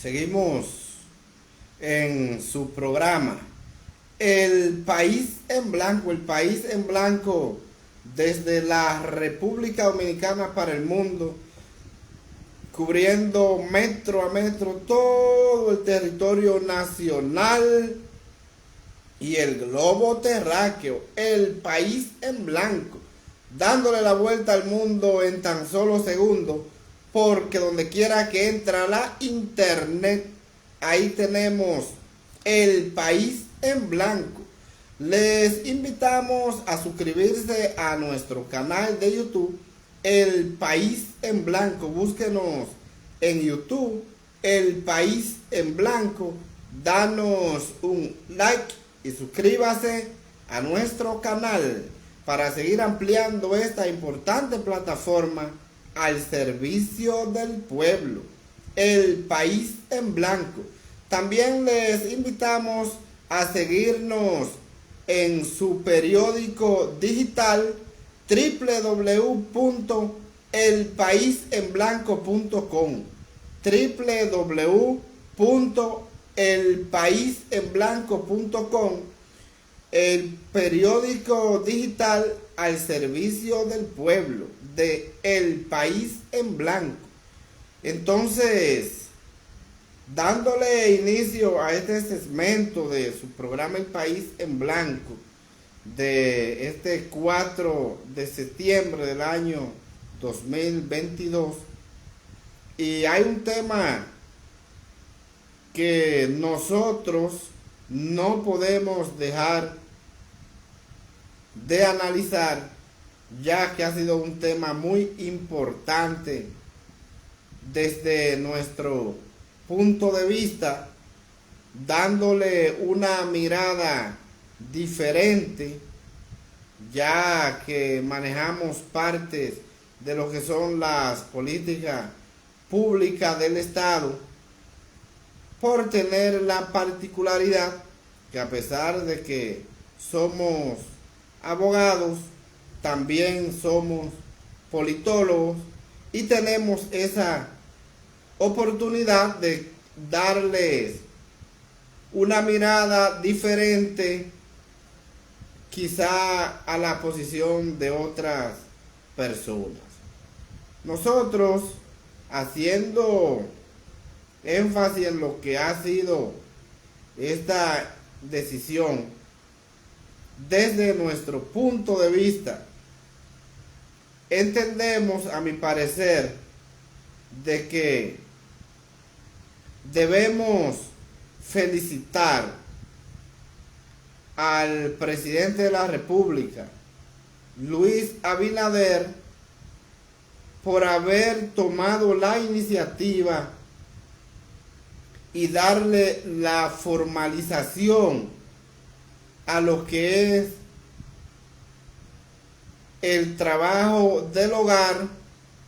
Seguimos en su programa El País en Blanco, el País en Blanco desde la República Dominicana para el mundo, cubriendo metro a metro todo el territorio nacional y el globo terráqueo, el País en Blanco, dándole la vuelta al mundo en tan solo segundos, porque donde quiera que entra la internet, ahí tenemos el País en Blanco. Les invitamos a suscribirse a nuestro canal de YouTube, El País en Blanco. Búsquenos en YouTube, El País en Blanco. Danos un like y suscríbase a nuestro canal para seguir ampliando esta importante plataforma al servicio del pueblo. El País en Blanco. También les invitamos a seguirnos en su periódico digital www.elpaisenblanco.com, www.elpaisenblanco.com, el periódico digital al servicio del pueblo, de El País en Blanco. Entonces, dándole inicio a este segmento de su programa El País en Blanco, de este 4 de septiembre del año 2022, y hay un tema que nosotros no podemos dejar de analizar, ya que ha sido un tema muy importante desde nuestro punto de vista, dándole una mirada diferente, ya que manejamos partes de lo que son las políticas públicas del Estado, por tener la particularidad que, a pesar de que somos abogados, también somos politólogos y tenemos esa oportunidad de darles una mirada diferente quizá a la posición de otras personas. Nosotros, haciendo énfasis en lo que ha sido esta decisión desde nuestro punto de vista, entendemos, a mi parecer, de que debemos felicitar al presidente de la República, Luis Abinader, por haber tomado la iniciativa y darle la formalización a lo que es el trabajo del hogar,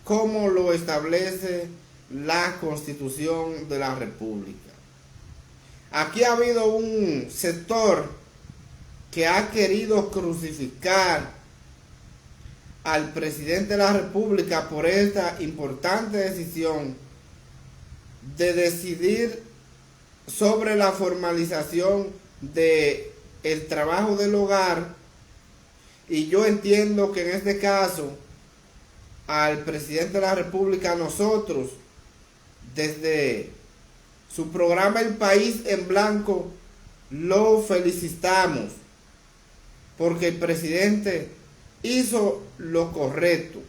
como lo establece la Constitución de la República. Aquí ha habido un sector que ha querido crucificar al presidente de la República por esta importante decisión de decidir sobre la formalización de el trabajo del hogar, y yo entiendo que en este caso al presidente de la República, nosotros desde su programa El País en Blanco lo felicitamos, porque el presidente hizo lo correcto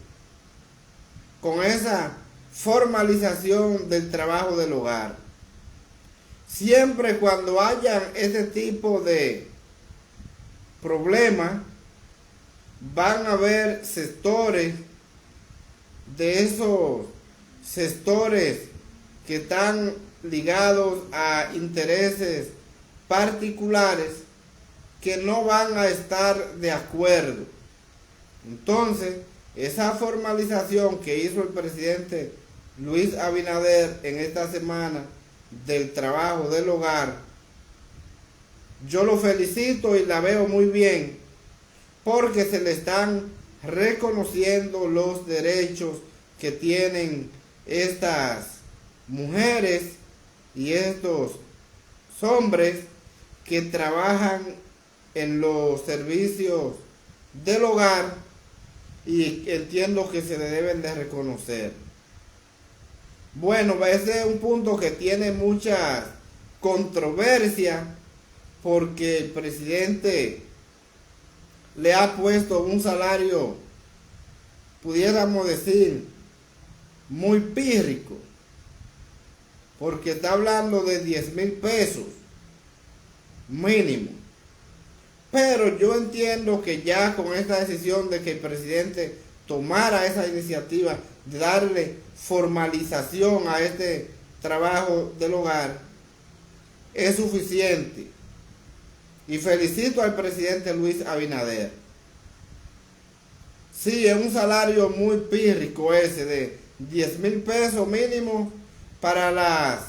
con esa formalización del trabajo del hogar. Siempre cuando hayan este tipo de problemas, van a haber sectores de esos sectores que están ligados a intereses particulares que no van a estar de acuerdo. Entonces, esa formalización que hizo el presidente Luis Abinader en esta semana del trabajo del hogar, yo lo felicito y la veo muy bien, porque se le están reconociendo los derechos que tienen estas mujeres y estos hombres que trabajan en los servicios del hogar, y entiendo que se le deben de reconocer. Bueno, ese es un punto que tiene mucha controversia, porque el presidente le ha puesto un salario, pudiéramos decir, muy pírrico, porque está hablando de 10,000 pesos mínimo. Pero yo entiendo que ya con esta decisión de que el presidente tomara esa iniciativa de darle formalización a este trabajo del hogar, es suficiente. Y felicito al presidente Luis Abinader. Sí, es un salario muy pírrico ese de 10,000 pesos mínimo para las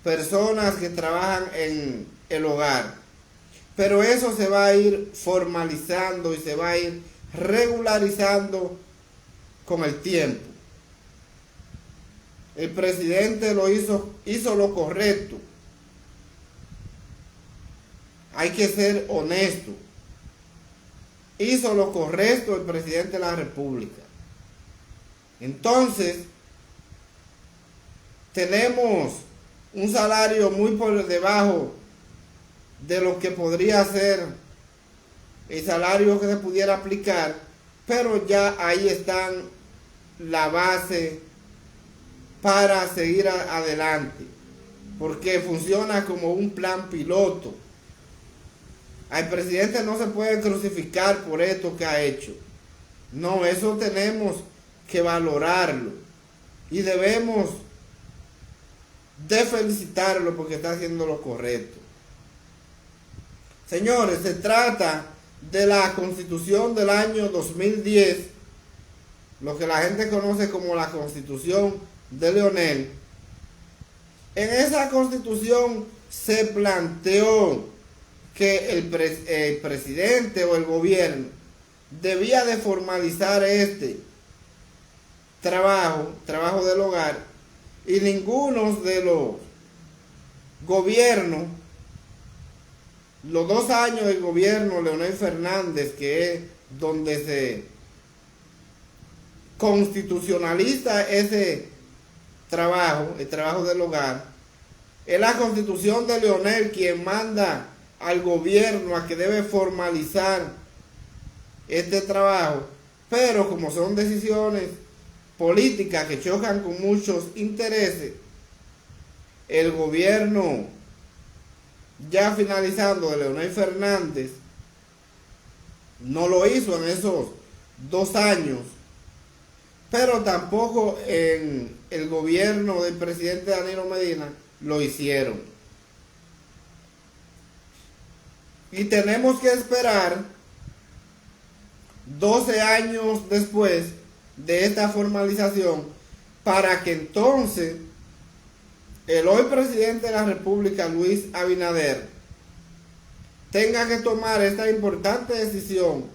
personas que trabajan en el hogar. Pero eso se va a ir formalizando y se va a ir regularizando con el tiempo. El presidente hizo lo correcto. Hay que ser honesto. Hizo lo correcto el presidente de la República. Entonces, tenemos un salario muy por debajo de lo que podría ser el salario que se pudiera aplicar, pero ya ahí están la base para seguir adelante, porque funciona como un plan piloto. Al presidente no se puede crucificar por esto que ha hecho. No, eso tenemos que valorarlo y debemos de felicitarlo porque está haciendo lo correcto. Señores, se trata de la Constitución del año 2010, lo que la gente conoce como la Constitución de Leonel. En esa Constitución se planteó que el presidente o el gobierno debía de formalizar este trabajo del hogar, y ninguno de los gobiernos, los 2 años del gobierno Leonel Fernández, que es donde se constitucionaliza ese trabajo, el trabajo del hogar, es la Constitución de Leonel quien manda al gobierno a que debe formalizar este trabajo, pero como son decisiones políticas que chocan con muchos intereses, el gobierno ya finalizando de Leonel Fernández no lo hizo en esos 2 años, pero tampoco en el gobierno del presidente Danilo Medina lo hicieron. Y tenemos que esperar 12 años después de esta formalización para que entonces el hoy presidente de la República, Luis Abinader, tenga que tomar esta importante decisión,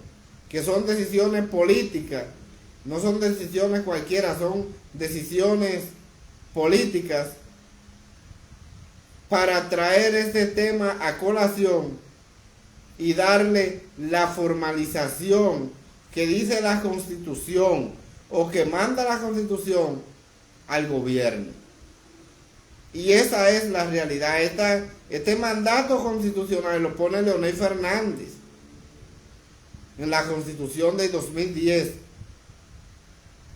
que son decisiones políticas, no son decisiones cualquiera, son decisiones políticas, para traer este tema a colación y darle la formalización que dice la Constitución o que manda la Constitución al gobierno. Y esa es la realidad. Este mandato constitucional lo pone Leonel Fernández en la Constitución de 2010,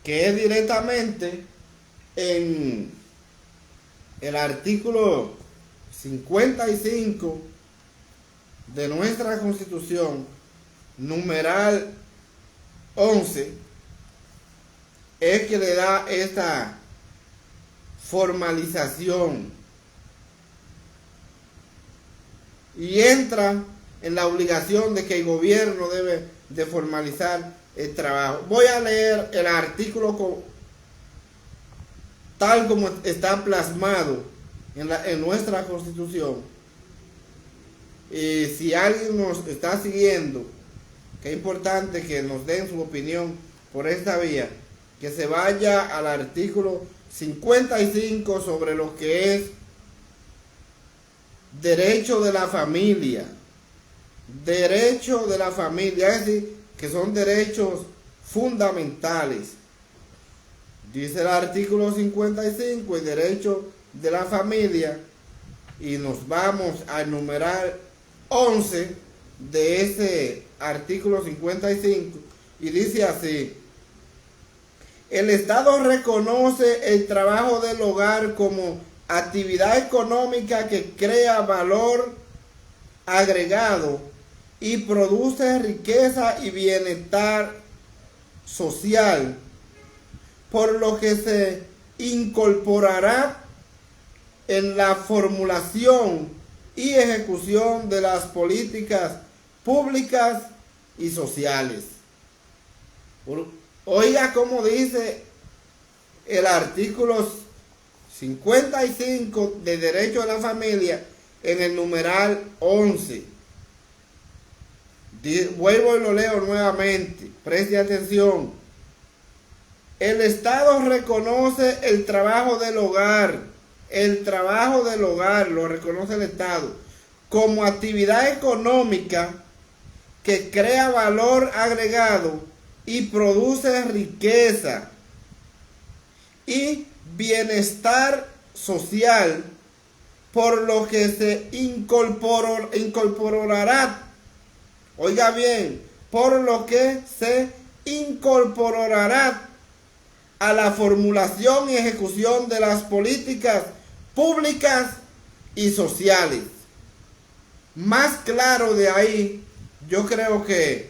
que es directamente en el artículo 55 de nuestra Constitución, numeral 11, es que le da esta formalización y entra en la obligación de que el gobierno debe de formalizar el trabajo. Voy a leer el artículo tal como está plasmado en nuestra Constitución. Y si alguien nos está siguiendo, que es importante que nos den su opinión por esta vía, que se vaya al artículo 55 sobre lo que es derecho de la familia. Derecho de la familia, es decir, que son derechos fundamentales. Dice el artículo 55, el derecho de la familia, y nos vamos a enumerar 11 de ese artículo 55, y dice así: el Estado reconoce el trabajo del hogar como actividad económica que crea valor agregado y produce riqueza y bienestar social, por lo que se incorporará en la formulación y ejecución de las políticas públicas y sociales. Oiga cómo dice el artículo 55 de Derecho de la Familia en el numeral 11. Vuelvo y lo leo nuevamente, preste atención. El Estado reconoce el trabajo del hogar, lo reconoce el Estado, como actividad económica que crea valor agregado y produce riqueza y bienestar social, por lo que se incorporará, oiga bien, por lo que se incorporará a la formulación y ejecución de las políticas públicas y sociales. Más claro de ahí, yo creo que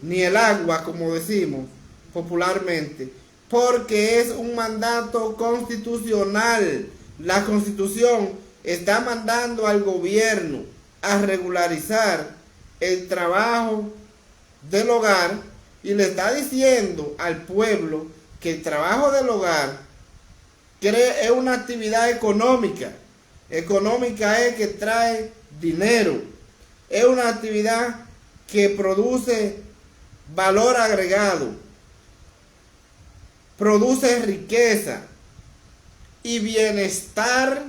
ni el agua, como decimos popularmente, porque es un mandato constitucional. La Constitución está mandando al gobierno a regularizar el trabajo del hogar y le está diciendo al pueblo que el trabajo del hogar es una actividad económica. Económica es que trae dinero. Es una actividad que produce valor agregado, produce riqueza y bienestar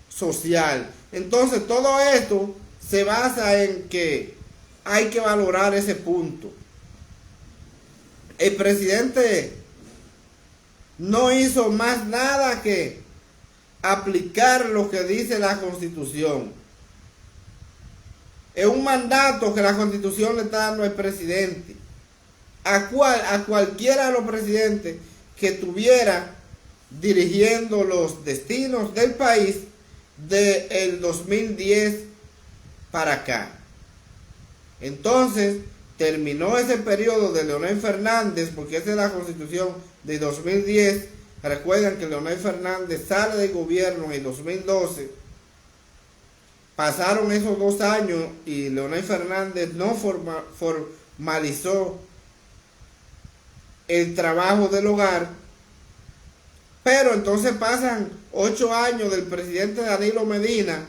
social. Entonces todo esto se basa en que hay que valorar ese punto. El presidente no hizo más nada que aplicar lo que dice la Constitución. Es un mandato que la Constitución le está dando al presidente. A cualquiera de los presidentes que estuviera dirigiendo los destinos del país del 2010 para acá. Entonces, terminó ese periodo de Leonel Fernández, porque esa es la Constitución de 2010. Recuerden que Leonel Fernández sale del gobierno en el 2012. Pasaron esos 2 años y Leonel Fernández no formalizó el trabajo del hogar. Pero entonces pasan 8 años del presidente Danilo Medina,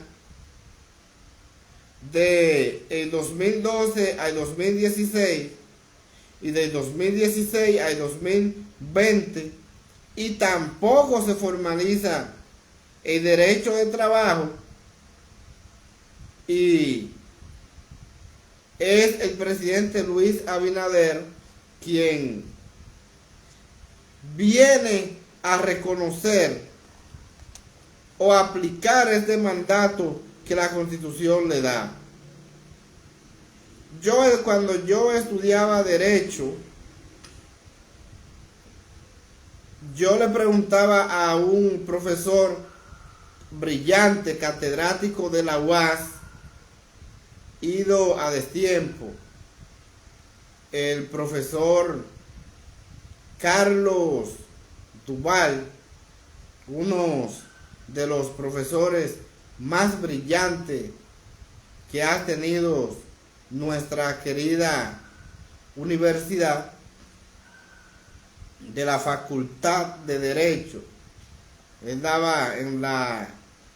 de el 2012 al 2016 y del 2016 al 2020, y tampoco se formaliza el derecho de trabajo, y es el presidente Luis Abinader quien viene a reconocer o aplicar este mandato que la Constitución le da. Cuando yo estudiaba Derecho, yo le preguntaba a un profesor brillante, catedrático de la UAS, ido a destiempo, el profesor Carlos Duval, uno de los profesores más brillantes que ha tenido nuestra querida universidad, de la Facultad de Derecho. Él daba en la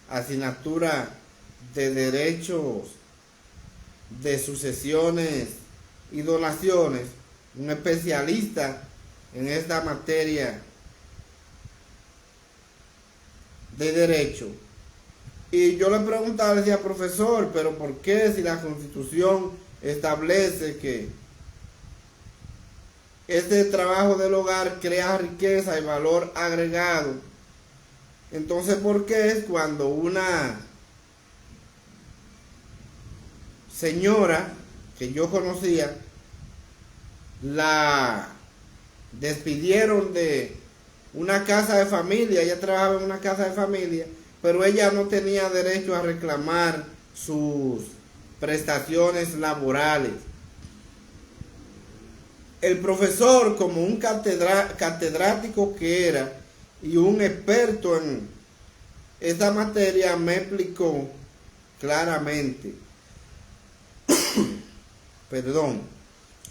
asignatura de Derechos de Sucesiones y Donaciones, un especialista en esta materia de derecho. Y yo le preguntaba, le decía, profesor, pero ¿por qué si la Constitución establece que este trabajo del hogar crea riqueza y valor agregado? Entonces, ¿por qué es cuando una señora que yo conocía la despidieron de una casa de familia? Ella trabajaba en una casa de familia, pero ella no tenía derecho a reclamar sus prestaciones laborales. El profesor, como un catedrático que era y un experto en esta materia, me explicó claramente. Perdón.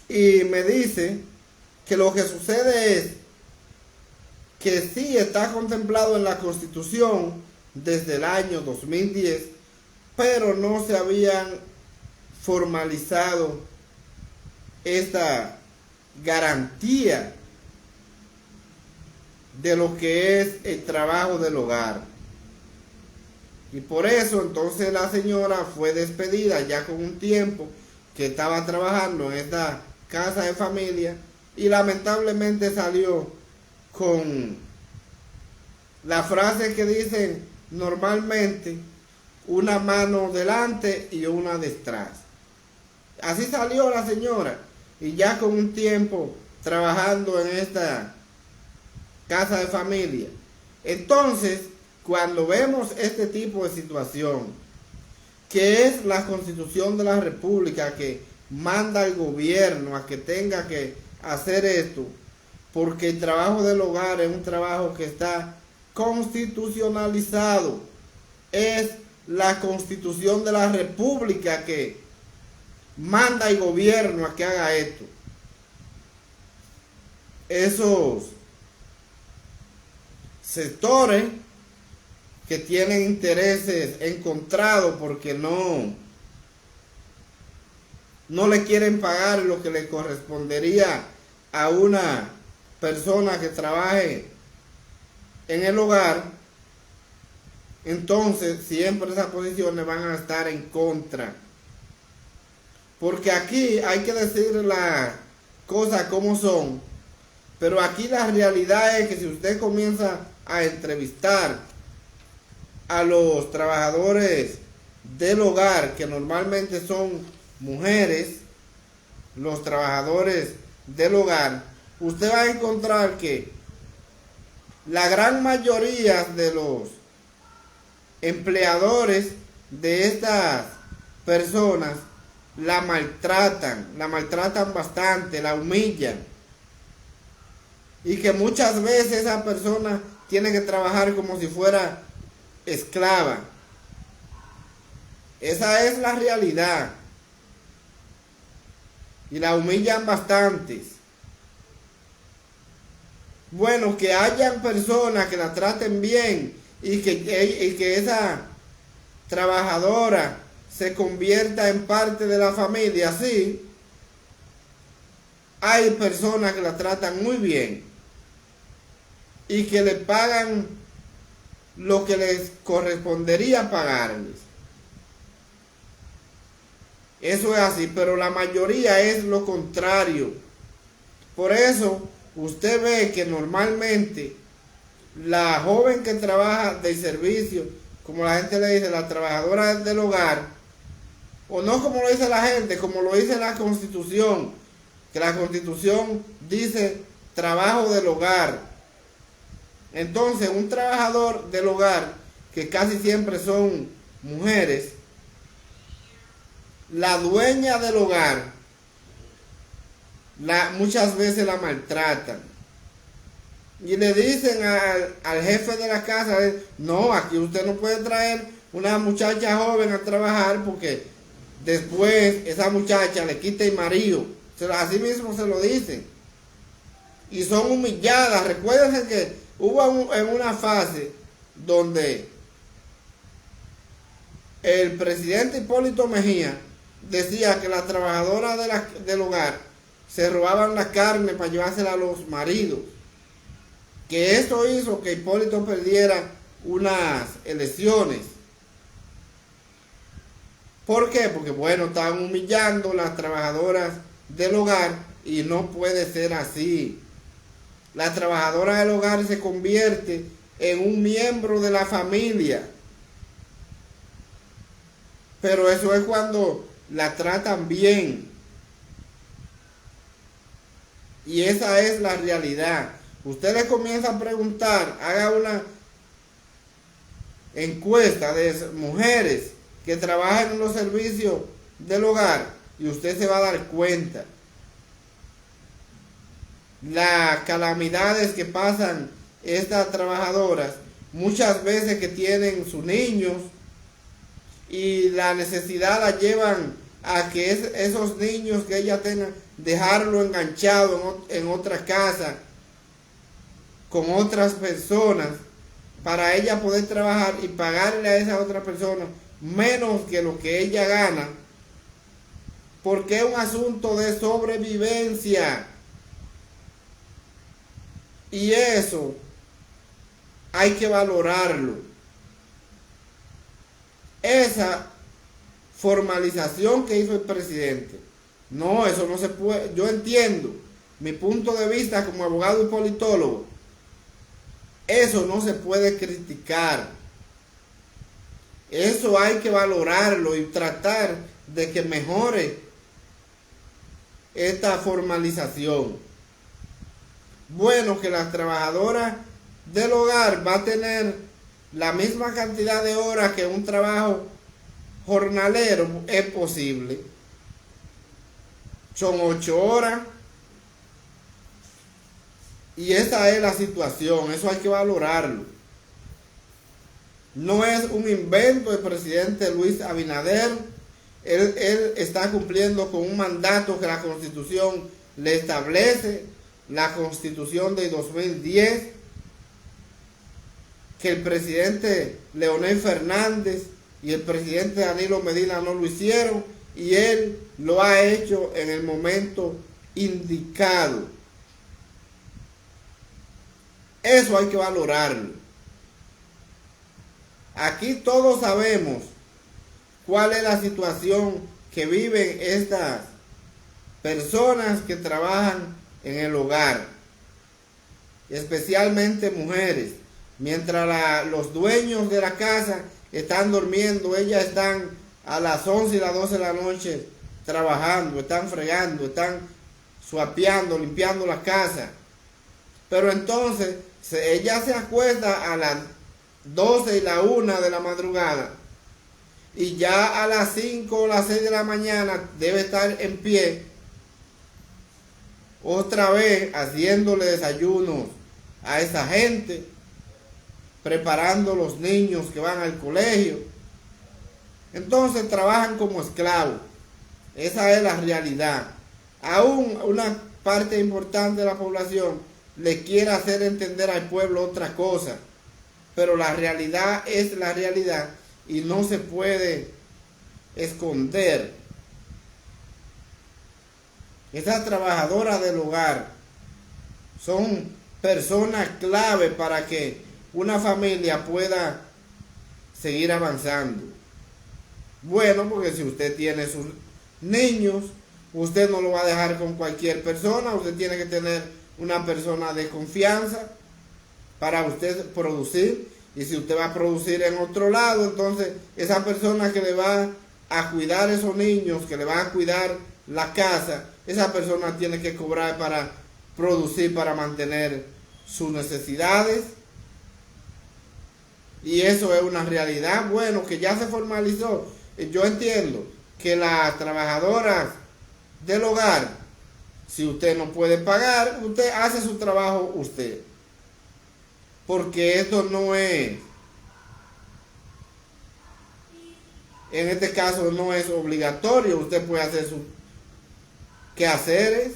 Y me dice que lo que sucede es que sí está contemplado en la Constitución desde el año 2010, pero no se habían formalizado esta garantía de lo que es el trabajo del hogar. Y por eso entonces la señora fue despedida ya con un tiempo que estaba trabajando en esta casa de familia, y lamentablemente salió con la frase que dicen normalmente: una mano delante y una detrás. Así salió la señora, y ya con un tiempo trabajando en esta casa de familia. Entonces, cuando vemos este tipo de situación, que es la Constitución de la República que manda al gobierno a que tenga que hacer esto, porque el trabajo del hogar es un trabajo que está constitucionalizado, es la Constitución de la República que manda al gobierno a que haga esto. Esos sectores que tienen intereses encontrados porque no le quieren pagar lo que le correspondería a una persona que trabaje en el hogar, entonces siempre esas posiciones van a estar en contra. Porque aquí hay que decir las cosas como son, pero aquí la realidad es que si usted comienza a entrevistar a los trabajadores del hogar, que normalmente son mujeres, los trabajadores del hogar, usted va a encontrar que la gran mayoría de los empleadores de estas personas la maltratan bastante, la humillan, y que muchas veces esa persona tiene que trabajar como si fuera esclava. Esa es la realidad, y la humillan bastantes. Bueno, que hayan personas que la traten bien y que esa trabajadora se convierta en parte de la familia, sí. Hay personas que la tratan muy bien y que le pagan lo que les correspondería pagarles. Eso es así, pero la mayoría es lo contrario. Por eso usted ve que normalmente la joven que trabaja de servicio, como la gente le dice, la trabajadora del hogar, o no como lo dice la gente, como lo dice la Constitución, que la Constitución dice trabajo del hogar. Entonces, un trabajador del hogar, que casi siempre son mujeres, la dueña del hogar, muchas veces la maltratan. Y le dicen al jefe de la casa: no, aquí usted no puede traer una muchacha joven a trabajar porque después esa muchacha le quita el marido. Así mismo se lo dicen. Y son humilladas. Recuérdense que hubo en una fase donde el presidente Hipólito Mejía decía que las trabajadoras del hogar se robaban la carne para llevársela a los maridos. Que eso hizo que Hipólito perdiera unas elecciones. ¿Por qué? Porque bueno, están humillando a las trabajadoras del hogar y no puede ser así. La trabajadora del hogar se convierte en un miembro de la familia. Pero eso es cuando la tratan bien. Y esa es la realidad. Usted le comienza a preguntar, haga una encuesta de mujeres que trabajan en los servicios del hogar y usted se va a dar cuenta las calamidades que pasan estas trabajadoras, muchas veces que tienen sus niños y la necesidad la llevan a que esos niños que ellas tengan, dejarlo enganchado en otra casa con otras personas para ella poder trabajar y pagarle a esa otra persona menos que lo que ella gana, porque es un asunto de sobrevivencia. Y eso hay que valorarlo. Esa formalización que hizo el presidente, no, eso no se puede. Yo entiendo mi punto de vista como abogado y politólogo. Eso no se puede criticar. Eso hay que valorarlo y tratar de que mejore esta formalización. Bueno, que la trabajadora del hogar va a tener la misma cantidad de horas que un trabajo jornalero, es posible. Son 8 horas. Y esa es la situación, eso hay que valorarlo. No es un invento del presidente Luis Abinader. Él está cumpliendo con un mandato que la Constitución le establece, la Constitución de 2010, que el presidente Leonel Fernández y el presidente Danilo Medina no lo hicieron, y él lo ha hecho en el momento indicado. Eso hay que valorarlo. Aquí todos sabemos cuál es la situación que viven estas personas que trabajan en el hogar, especialmente mujeres. Mientras los dueños de la casa están durmiendo, ellas están a las 11 y las 12 de la noche trabajando, están fregando, están suapeando, limpiando la casa. Pero entonces ella se acuesta a las 12 y la 1 de la madrugada y ya a las 5 o las 6 de la mañana debe estar en pie otra vez haciéndole desayunos a esa gente, preparando los niños que van al colegio. Entonces trabajan como esclavos. Esa es la realidad. Aún una parte importante de la población le quiere hacer entender al pueblo otra cosa, pero la realidad es la realidad y no se puede esconder. Esas trabajadoras del hogar son personas clave para que una familia pueda seguir avanzando. Bueno, porque si usted tiene sus niños, usted no lo va a dejar con cualquier persona, usted tiene que tener una persona de confianza para usted producir. Y si usted va a producir en otro lado, entonces esa persona que le va a cuidar a esos niños, que le va a cuidar la casa, esa persona tiene que cobrar para producir, para mantener sus necesidades. Y eso es una realidad. Bueno, que ya se formalizó. Yo entiendo que las trabajadoras del hogar, si usted no puede pagar, usted hace su trabajo usted. Porque esto no es, en este caso no es obligatorio. Usted puede hacer sus quehaceres,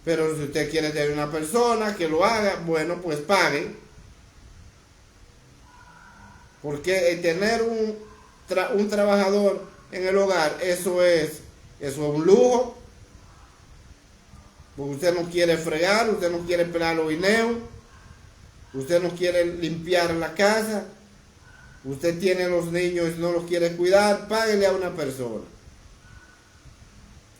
pero si usted quiere tener una persona que lo haga, bueno, pues pague. Porque el tener un trabajador en el hogar, eso es un lujo. Porque usted no quiere fregar, usted no quiere pelar los guineos, usted no quiere limpiar la casa. Usted tiene los niños y no los quiere cuidar, páguele a una persona.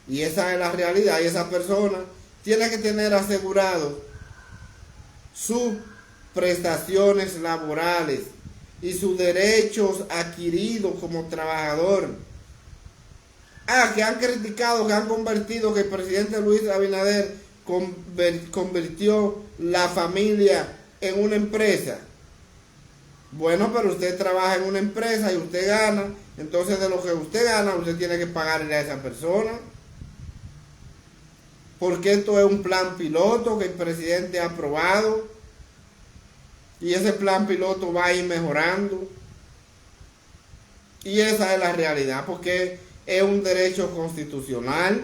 Y esa es la realidad. Y esa persona tiene que tener asegurado sus prestaciones laborales y sus derechos adquiridos como trabajador. Que han criticado, que han convertido, que el presidente Luis Abinader convirtió la familia en una empresa. Bueno, pero usted trabaja en una empresa y usted gana, entonces de lo que usted gana, usted tiene que pagarle a esa persona. Porque esto es un plan piloto que el presidente ha aprobado y ese plan piloto va a ir mejorando. Y esa es la realidad, porque es un derecho constitucional.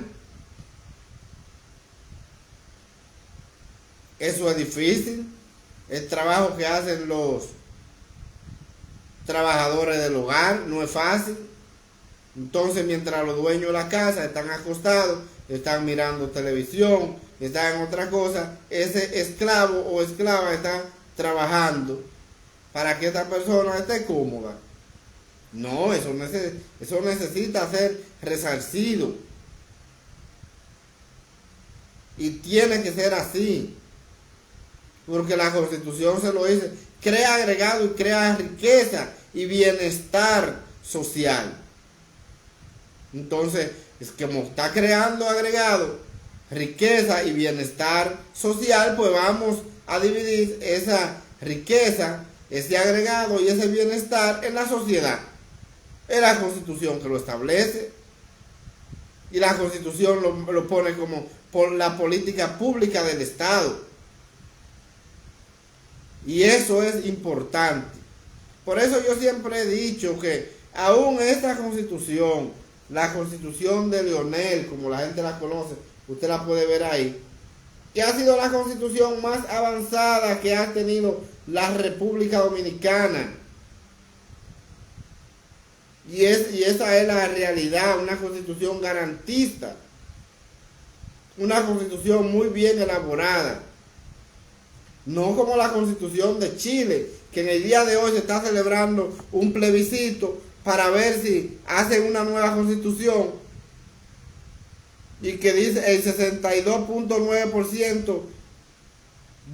Eso es difícil. El trabajo que hacen los trabajadores del hogar no es fácil. Entonces, mientras los dueños de la casa están acostados, están mirando televisión, están en otra cosa, ese esclavo o esclava está trabajando para que esta persona esté cómoda. No, eso necesita ser resarcido. Y tiene que ser así. Porque la Constitución se lo dice. Crea agregado y crea riqueza y bienestar social. Entonces, es que como está creando agregado, riqueza y bienestar social, pues vamos a dividir esa riqueza, ese agregado y ese bienestar en la sociedad. Es la Constitución que lo establece. Y la Constitución lo pone como por la política pública del Estado. Y eso es importante. Por eso yo siempre he dicho que aún esta Constitución, la Constitución de Leonel, como la gente la conoce, usted la puede ver ahí, que ha sido la Constitución más avanzada que ha tenido la República Dominicana. Y esa es la realidad, una Constitución garantista, una Constitución muy bien elaborada. No como la Constitución de Chile, que en el día de hoy se está celebrando un plebiscito para ver si hacen una nueva Constitución, y que dice el 62.9%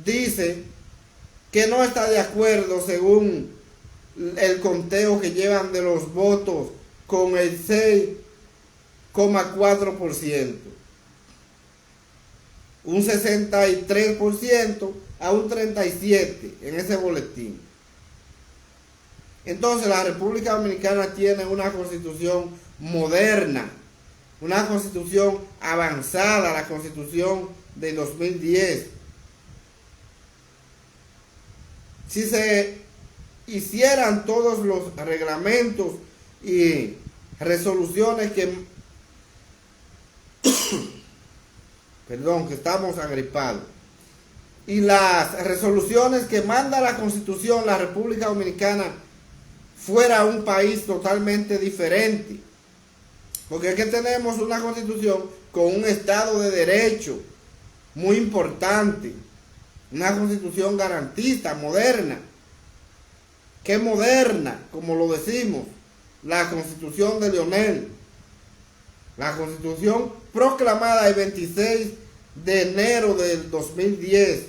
dice que no está de acuerdo según el conteo que llevan de los votos con el 6,4%. Un 63% a un 37% en ese boletín. Entonces la República Dominicana tiene una constitución moderna, una constitución avanzada, la Constitución de 2010. Si se hicieran todos los reglamentos y resoluciones que que estamos agripados, y las resoluciones que manda la Constitución, la República Dominicana fuera un país totalmente diferente. Porque es que tenemos una Constitución con un Estado de Derecho muy importante, una Constitución garantista, moderna. ¿Qué moderna? Como lo decimos, la Constitución de Leonel, la Constitución proclamada el 26 de enero del 2010.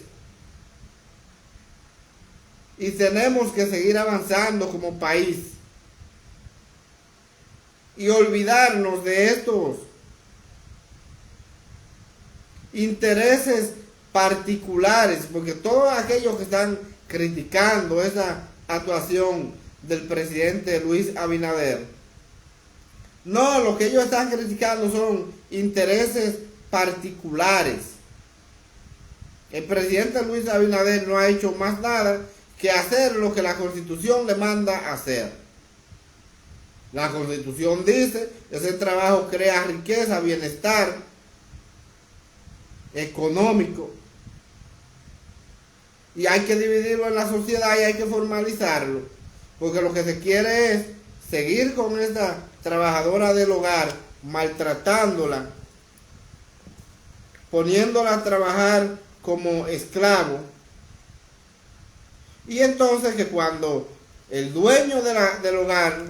Y tenemos que seguir avanzando como país y olvidarnos de estos intereses particulares, porque todos aquellos que están criticando esa actuación del presidente Luis Abinader, no, lo que ellos están criticando son intereses particulares. El presidente Luis Abinader no ha hecho más nada que hacer lo que la Constitución le manda hacer. La Constitución dice que ese trabajo crea riqueza, bienestar económico, y hay que dividirlo en la sociedad y hay que formalizarlo, porque lo que se quiere es seguir con esta trabajadora del hogar, maltratándola, poniéndola a trabajar como esclavo. Y entonces que cuando el dueño del hogar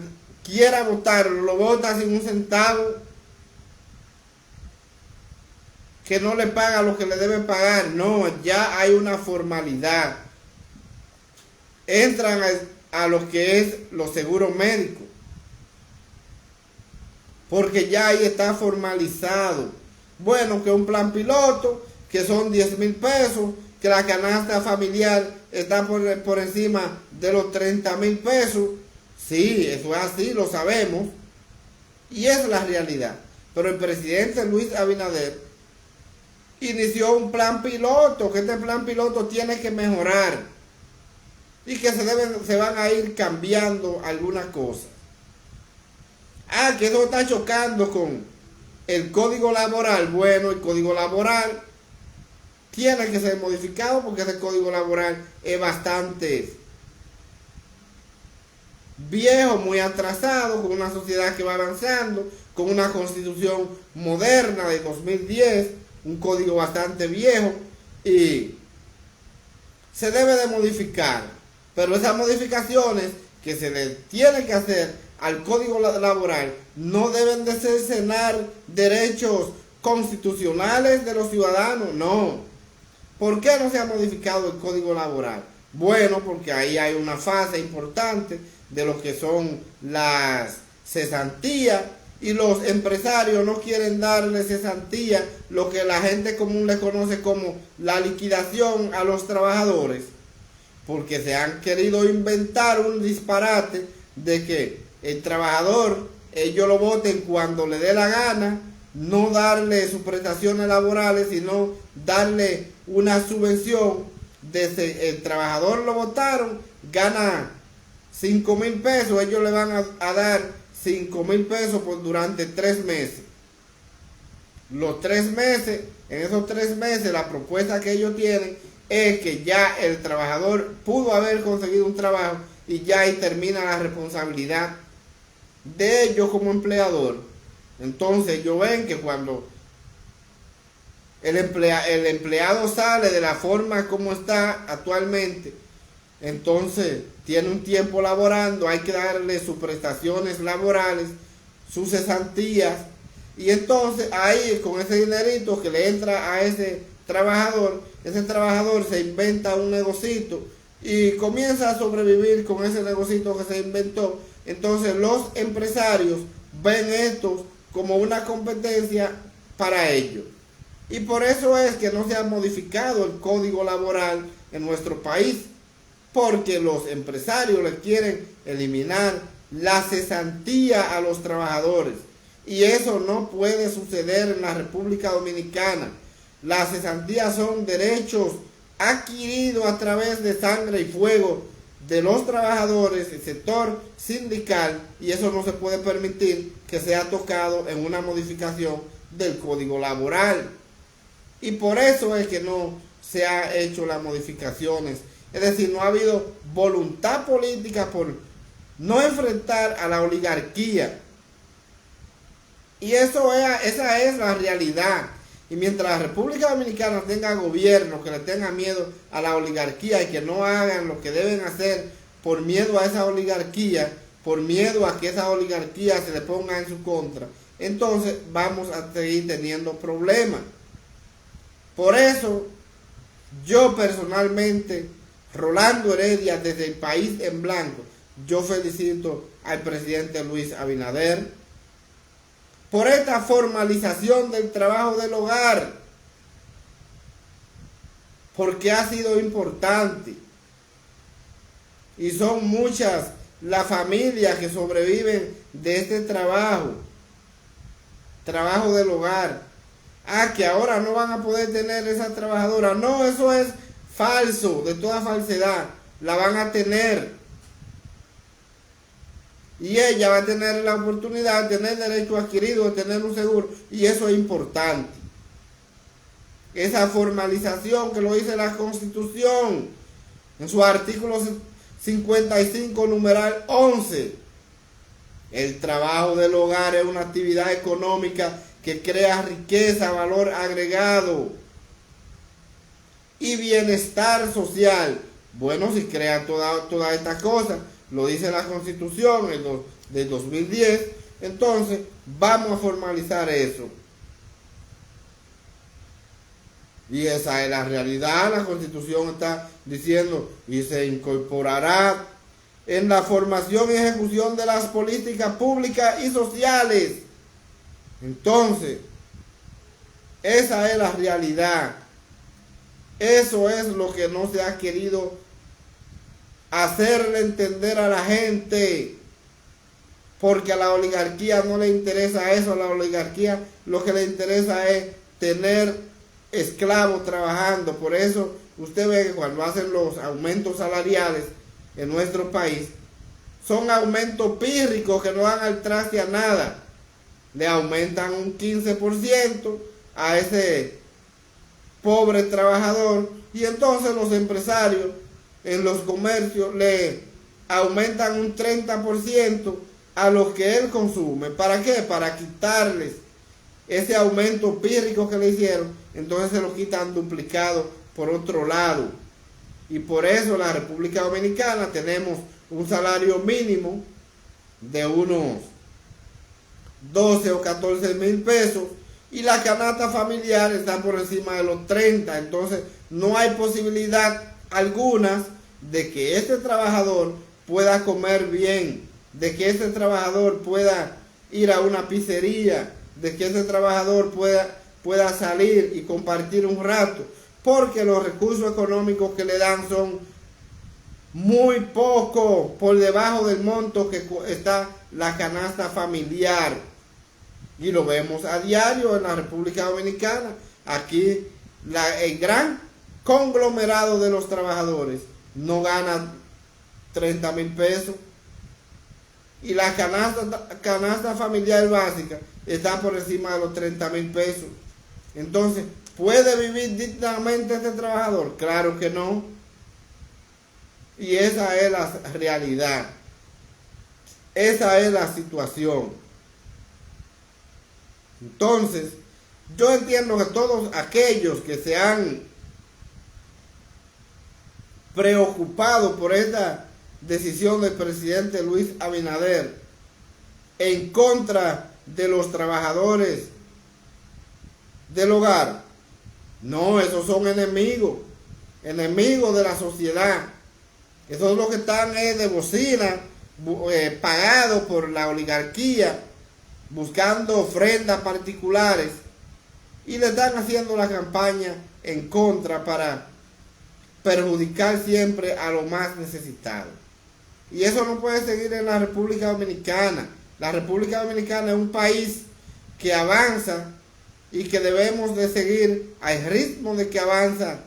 quiera votarlo, lo vota sin un centavo, que no le paga lo que le debe pagar. No, ya hay una formalidad. Entran a lo que es los seguros médicos, porque ya ahí está formalizado. Bueno, que un plan piloto, que son 10,000 pesos, que la canasta familiar está por encima de los 30,000 pesos. Sí, eso es así, lo sabemos. Y esa es la realidad. Pero el presidente Luis Abinader inició un plan piloto, que este plan piloto tiene que mejorar. Y que se van a ir cambiando algunas cosas. Que eso está chocando con el código laboral. Bueno, el código laboral tiene que ser modificado porque ese código laboral es bastante viejo, muy atrasado, con una sociedad que va avanzando, con una constitución moderna de 2010, un código bastante viejo, y se debe de modificar. Pero esas modificaciones que se le tienen que hacer al código laboral no deben de cercenar derechos constitucionales de los ciudadanos, no. ¿Por qué no se ha modificado el código laboral? Bueno, porque ahí hay una fase importante de lo que son las cesantías, y los empresarios no quieren darle cesantía, lo que la gente común le conoce como la liquidación a los trabajadores, porque se han querido inventar un disparate de que el trabajador, ellos lo voten cuando le dé la gana, no darle sus prestaciones laborales, sino darle una subvención. Desde el trabajador lo votaron, gana 5,000 pesos, ellos le van a dar 5,000 pesos durante 3 meses. Los 3 meses, en esos 3 meses, la propuesta que ellos tienen es que ya el trabajador pudo haber conseguido un trabajo y ya ahí termina la responsabilidad de ellos como empleador. Entonces ellos ven que cuando el empleado sale de la forma como está actualmente, entonces tiene un tiempo laborando, hay que darle sus prestaciones laborales, sus cesantías, y entonces ahí con ese dinerito que le entra a ese trabajador se inventa un negocito y comienza a sobrevivir con ese negocito que se inventó. Entonces los empresarios ven esto como una competencia para ellos. Y por eso es que no se ha modificado el código laboral en nuestro país, porque los empresarios le quieren eliminar la cesantía a los trabajadores. Y eso no puede suceder en la República Dominicana. Las cesantías son derechos adquiridos a través de sangre y fuego de los trabajadores, el sector sindical, y eso no se puede permitir que sea tocado en una modificación del código laboral. Y por eso es que no se ha hecho las modificaciones. Es decir, no ha habido voluntad política por no enfrentar a la oligarquía. Y esa es la realidad. Y mientras la República Dominicana tenga gobierno que le tenga miedo a la oligarquía y que no hagan lo que deben hacer por miedo a esa oligarquía, por miedo a que esa oligarquía se le ponga en su contra, entonces vamos a seguir teniendo problemas. Por eso, yo personalmente, Rolando Heredia, desde el País en Blanco, yo felicito al presidente Luis Abinader por esta formalización del trabajo del hogar, porque ha sido importante. Y son muchas las familias que sobreviven de este trabajo del hogar. Que ahora no van a poder tener esa trabajadora. No, eso es falso, de toda falsedad. La van a tener. Y ella va a tener la oportunidad de tener derecho adquirido, de tener un seguro. Y eso es importante. Esa formalización que lo dice la Constitución en su artículo 55, numeral 11. El trabajo del hogar es una actividad económica que crea riqueza, valor agregado y bienestar social. Bueno, si crea todas estas cosas, lo dice la Constitución del 2010, entonces vamos a formalizar eso. Y esa es la realidad. La Constitución está diciendo y se incorporará en la formación y ejecución de las políticas públicas y sociales. Entonces, esa es la realidad. Eso es lo que no se ha querido hacerle entender a la gente, porque a la oligarquía no le interesa eso. A la oligarquía lo que le interesa es tener esclavos trabajando. Por eso usted ve que cuando hacen los aumentos salariales en nuestro país, son aumentos pírricos que no dan al traste a nada. Le aumentan un 15% a ese pobre trabajador, y entonces los empresarios en los comercios le aumentan un 30% a los que él consume. ¿Para qué? Para quitarles ese aumento pírrico que le hicieron. Entonces se lo quitan duplicado por otro lado. Y por eso en la República Dominicana tenemos un salario mínimo de unos 12 o 14 mil pesos, y la canasta familiar está por encima de los 30. Entonces no hay posibilidad alguna de que este trabajador pueda comer bien, de que este trabajador pueda ir a una pizzería, de que este trabajador pueda salir y compartir un rato, porque los recursos económicos que le dan son muy pocos, por debajo del monto que está la canasta familiar. Y lo vemos a diario en la República Dominicana. Aquí el gran conglomerado de los trabajadores no gana 30 mil pesos. Y la canasta familiar básica está por encima de los 30 mil pesos. Entonces, ¿puede vivir dignamente este trabajador? Claro que no. Y esa es la realidad. Esa es la situación. Entonces, yo entiendo que todos aquellos que se han preocupado por esta decisión del presidente Luis Abinader en contra de los trabajadores del hogar, no, esos son enemigos de la sociedad. Esos son los que están de bocina, pagados por la oligarquía, buscando ofrendas particulares, y le están haciendo la campaña en contra para perjudicar siempre a los más necesitados. Y eso no puede seguir en la República Dominicana. La República Dominicana es un país que avanza y que debemos de seguir al ritmo de que avanza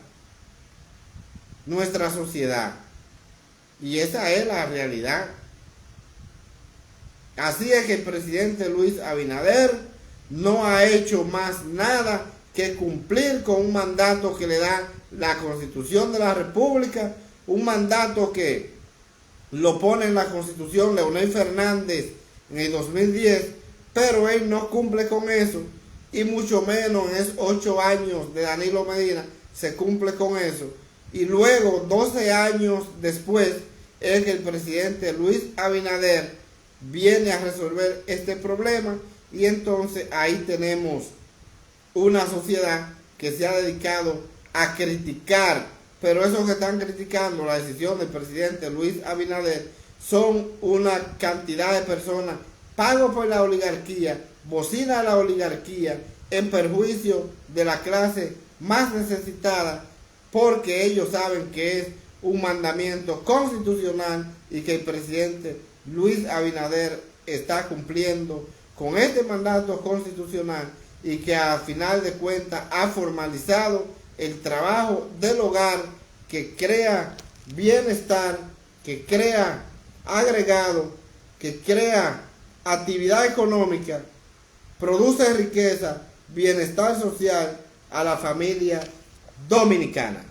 nuestra sociedad. Y esa es la realidad. Así es que el presidente Luis Abinader no ha hecho más nada que cumplir con un mandato que le da la Constitución de la República, un mandato que lo pone en la Constitución Leonel Fernández en el 2010, pero él no cumple con eso, y mucho menos en esos 8 años de Danilo Medina se cumple con eso. Y luego, 12 años después, es que el presidente Luis Abinader viene a resolver este problema, y entonces ahí tenemos una sociedad que se ha dedicado a criticar, pero esos que están criticando la decisión del presidente Luis Abinader son una cantidad de personas pagos por la oligarquía, bocina de la oligarquía, en perjuicio de la clase más necesitada, porque ellos saben que es un mandamiento constitucional y que el presidente Luis Abinader está cumpliendo con este mandato constitucional, y que al final de cuentas ha formalizado el trabajo del hogar, que crea bienestar, que crea agregado, que crea actividad económica, produce riqueza, bienestar social a la familia dominicana.